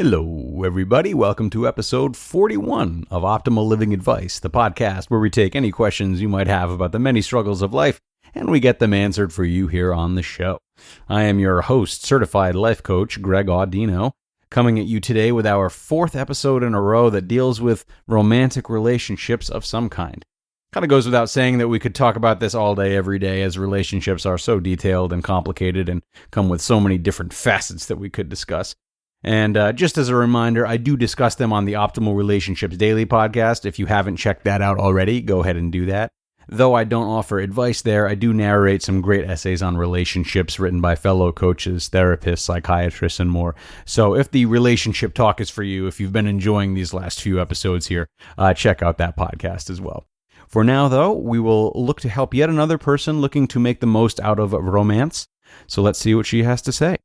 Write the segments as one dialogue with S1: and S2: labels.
S1: Hello, everybody. Welcome to episode 41 of Optimal Living Advice, the podcast where we take any questions you might have about the many struggles of life and we get them answered for you here on the show. I am your host, certified life coach, Greg Audino, coming at you today with our fourth episode in a row that deals with romantic relationships of some kind. Kind of goes without saying that we could talk about this all day, every day, as relationships are so detailed and complicated and come with so many different facets that we could discuss. And just as a reminder, I do discuss them on the Optimal Relationships Daily podcast. If you haven't checked that out already, go ahead and do that. Though I don't offer advice there, I do narrate some great essays on relationships written by fellow coaches, therapists, psychiatrists, and more. So if the relationship talk is for you, if you've been enjoying these last few episodes here, check out that podcast as well. For now, though, we will look to help yet another person looking to make the most out of romance. So let's see what she has to say.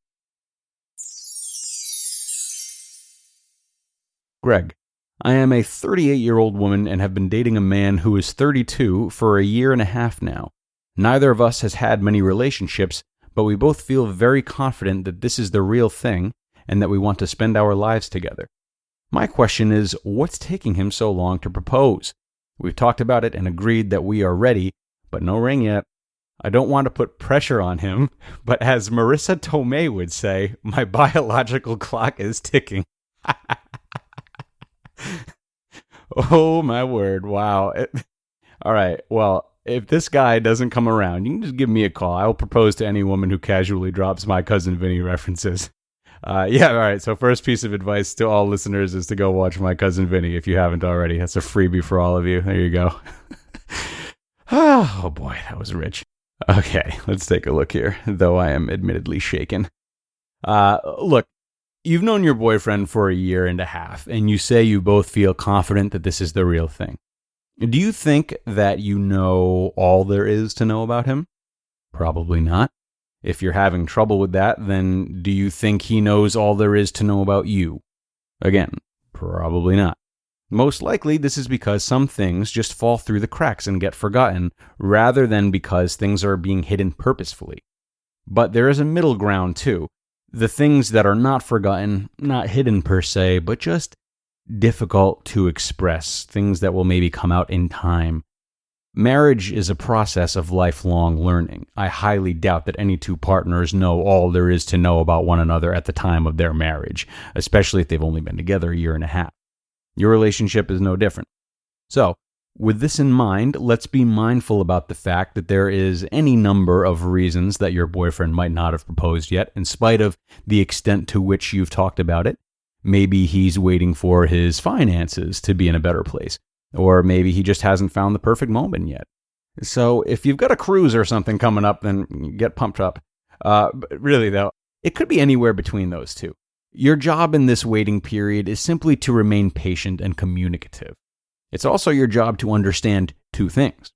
S1: Greg, I am a 38-year-old woman and have been dating a man who is 32 for a year and a half now. Neither of us has had many relationships, but we both feel very confident that this is the real thing and that we want to spend our lives together. My question is, what's taking him so long to propose? We've talked about it and agreed that we are ready, but no ring yet. I don't want to put pressure on him, but as Marissa Tomei would say, my biological clock is ticking. Oh, my word. Wow. All right. Well, if this guy doesn't come around, you can just give me a call. I'll propose to any woman who casually drops My Cousin Vinny references. All right. So first piece of advice to all listeners is to go watch My Cousin Vinny if you haven't already. That's a freebie for all of you. There you go. Oh, boy. That was rich. Okay. Let's take a look here, though I am admittedly shaken. Look. You've known your boyfriend for a year and a half, and you say you both feel confident that this is the real thing. Do you think that you know all there is to know about him? Probably not. If you're having trouble with that, then do you think he knows all there is to know about you? Again, probably not. Most likely, this is because some things just fall through the cracks and get forgotten, rather than because things are being hidden purposefully. But there is a middle ground, too. The things that are not forgotten, not hidden per se, but just difficult to express, things that will maybe come out in time. Marriage is a process of lifelong learning. I highly doubt that any two partners know all there is to know about one another at the time of their marriage, especially if they've only been together a year and a half. Your relationship is no different. So, with this in mind, let's be mindful about the fact that there is any number of reasons that your boyfriend might not have proposed yet, in spite of the extent to which you've talked about it. Maybe he's waiting for his finances to be in a better place, or maybe he just hasn't found the perfect moment yet. So if you've got a cruise or something coming up, then get pumped up. But really, though, it could be anywhere between those two. Your job in this waiting period is simply to remain patient and communicative. It's also your job to understand two things.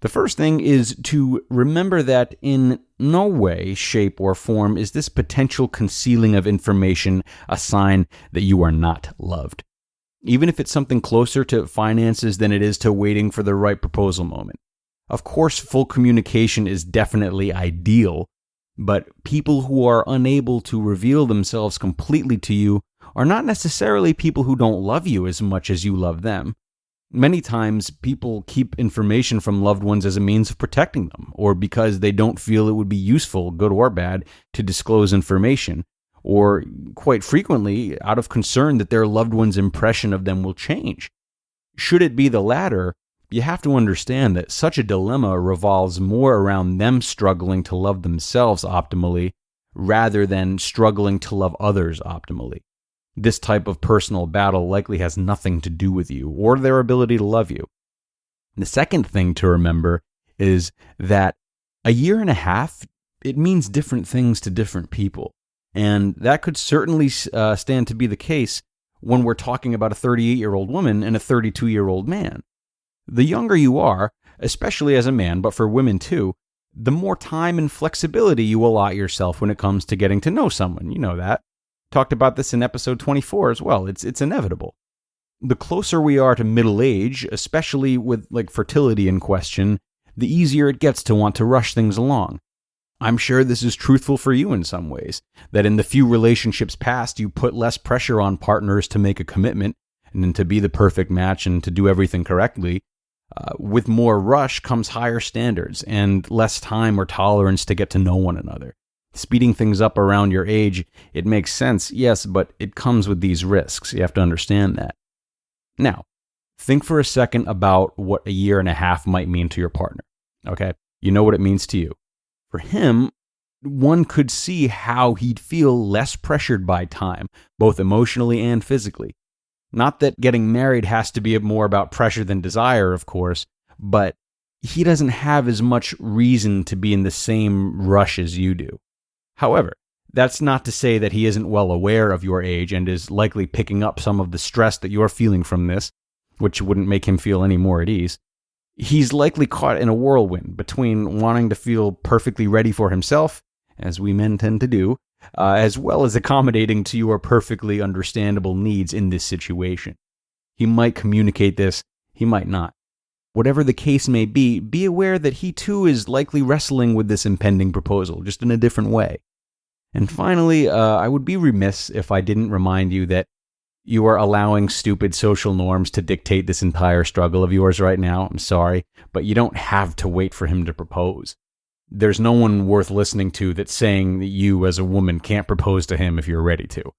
S1: The first thing is to remember that in no way, shape, or form is this potential concealing of information a sign that you are not loved. Even if it's something closer to finances than it is to waiting for the right proposal moment. Of course, full communication is definitely ideal, but people who are unable to reveal themselves completely to you are not necessarily people who don't love you as much as you love them. Many times, people keep information from loved ones as a means of protecting them, or because they don't feel it would be useful, good or bad, to disclose information, or quite frequently, out of concern that their loved one's impression of them will change. Should it be the latter, you have to understand that such a dilemma revolves more around them struggling to love themselves optimally, rather than struggling to love others optimally. This type of personal battle likely has nothing to do with you or their ability to love you. The second thing to remember is that a year and a half, it means different things to different people. And that could certainly stand to be the case when we're talking about a 38-year-old woman and a 32-year-old man. The younger you are, especially as a man, but for women too, the more time and flexibility you allot yourself when it comes to getting to know someone. You know that. Talked about this in episode 24 as well. It's inevitable. The closer we are to middle age, especially with fertility in question, the easier it gets to want to rush things along. I'm sure this is truthful for you in some ways, that in the few relationships past, you put less pressure on partners to make a commitment and to be the perfect match and to do everything correctly. With more rush comes higher standards and less time or tolerance to get to know one another. Speeding things up around your age, it makes sense, yes, but it comes with these risks. You have to understand that. Now, think for a second about what a year and a half might mean to your partner. Okay? You know what it means to you. For him, one could see how he'd feel less pressured by time, both emotionally and physically. Not that getting married has to be more about pressure than desire, of course, but he doesn't have as much reason to be in the same rush as you do. However, that's not to say that he isn't well aware of your age and is likely picking up some of the stress that you're feeling from this, which wouldn't make him feel any more at ease. He's likely caught in a whirlwind between wanting to feel perfectly ready for himself, as we men tend to do, as well as accommodating to your perfectly understandable needs in this situation. He might communicate this, he might not. Whatever the case may be aware that he too is likely wrestling with this impending proposal, just in a different way. And finally, I would be remiss if I didn't remind you that you are allowing stupid social norms to dictate this entire struggle of yours right now. I'm sorry, but you don't have to wait for him to propose. There's no one worth listening to that's saying that you as a woman can't propose to him if you're ready to.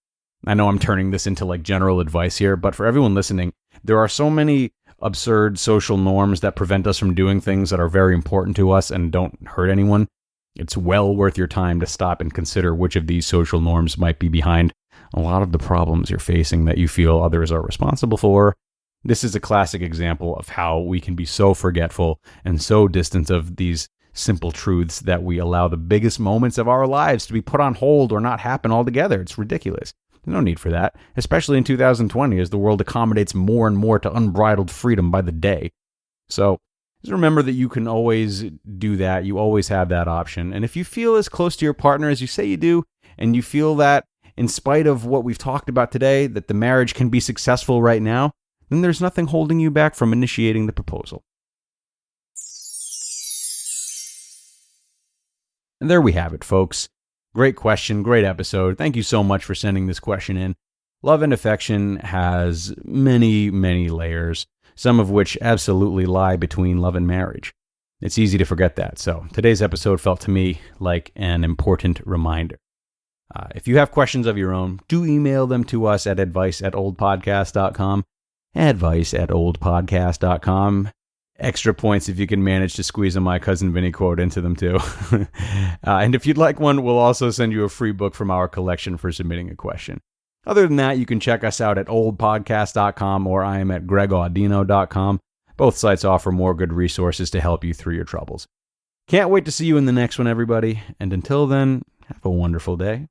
S1: I know I'm turning this into like general advice here, but for everyone listening, there are so many absurd social norms that prevent us from doing things that are very important to us and don't hurt anyone. It's well worth your time to stop and consider which of these social norms might be behind a lot of the problems you're facing that you feel others are responsible for. This is a classic example of how we can be so forgetful and so distant of these simple truths that we allow the biggest moments of our lives to be put on hold or not happen altogether. It's ridiculous. There's no need for that, especially in 2020 as the world accommodates more and more to unbridled freedom by the day. So just remember that you can always do that. You always have that option. And if you feel as close to your partner as you say you do, and you feel that in spite of what we've talked about today, that the marriage can be successful right now, then there's nothing holding you back from initiating the proposal. And there we have it, folks. Great question, great episode. Thank you so much for sending this question in. Love and affection has many, many layers, some of which absolutely lie between love and marriage. It's easy to forget that, so today's episode felt to me like an important reminder. If you have questions of your own, do email them to us at advice@oldpodcast.com, advice@oldpodcast.com. Extra points if you can manage to squeeze a My Cousin Vinny quote into them too. And if you'd like one, we'll also send you a free book from our collection for submitting a question. Other than that, you can check us out at oldpodcast.com or I am at gregaudino.com. Both sites offer more good resources to help you through your troubles. Can't wait to see you in the next one, everybody. And until then, have a wonderful day.